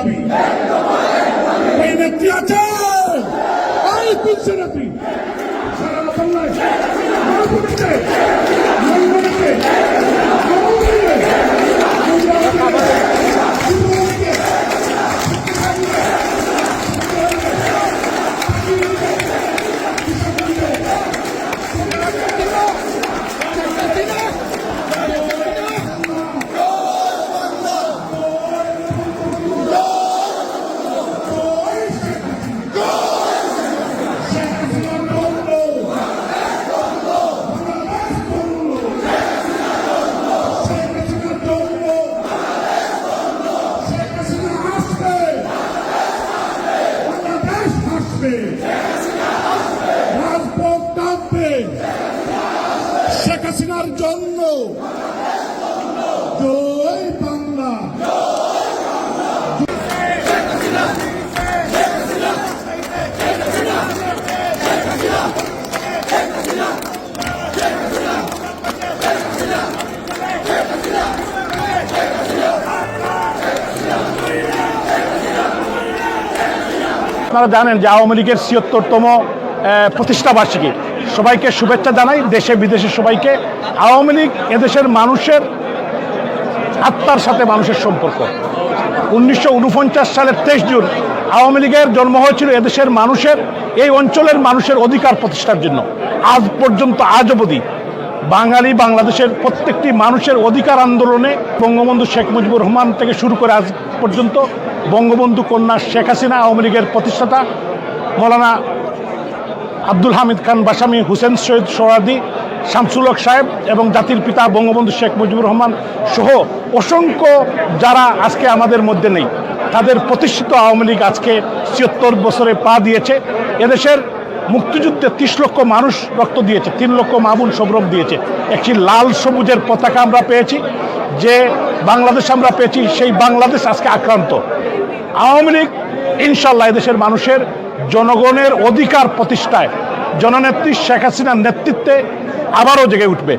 দাবি এই নেত্রী আছে এই তুলছে নেত্রী সারা বাংলায় মহাপুরুষে মহাপুরুষে রাজপথ কাঁপবে শেখ হাসিনার জন্য জয় বাংলা। আপনারা জানেন যে আওয়ামী লীগের ৭৬তম প্রতিষ্ঠাবার্ষিকী, সবাইকে শুভেচ্ছা জানাই, দেশে বিদেশে সবাইকে। আওয়ামী লীগ এদেশের মানুষের আত্মার সাথে মানুষের সম্পর্ক। ১৯৪৯ সালের ২৩ জুন আওয়ামী লীগের জন্ম হয়েছিল এদেশের মানুষের, এই অঞ্চলের মানুষের অধিকার প্রতিষ্ঠার জন্য। আজ পর্যন্ত আজ অবধি বাঙালি বাংলাদেশের প্রত্যেকটি মানুষের অধিকার আন্দোলনে বঙ্গবন্ধু শেখ মুজিবুর রহমান থেকে শুরু করে আজ পর্যন্ত বঙ্গবন্ধু কন্যা শেখ হাসিনা, আওয়ামী লীগের প্রতিষ্ঠাতা মৌলানা আব্দুল হামিদ খান বাসামি, হুসেন সৈয়দ সোহরাওয়ার্দী, শামসুল হক সাহেব এবং জাতির পিতা বঙ্গবন্ধু শেখ মুজিবুর রহমান সহ অসংখ্য যারা আজকে আমাদের মধ্যে নেই, তাদের প্রতিষ্ঠিত আওয়ামী লীগ আজকে ৭৬ বছরে পা দিয়েছে। এদেশের মুক্তিযুদ্ধে ৩০ লক্ষ মানুষ রক্ত দিয়েছে, ৩ লক্ষ মা বোন সবরক দিয়েছে। একটি লাল সবুজের পতাকা আমরা পেয়েছি, যে বাংলাদেশ আমরা পেয়েছি, সেই বাংলাদেশ আজকে আক্রান্ত। আওয়ামী লীগ ইনশাল্লাহ এদেশের মানুষের জনগণের অধিকার প্রতিষ্ঠায় জননেত্রী শেখ হাসিনার নেতৃত্বে আবারও জেগে উঠবে।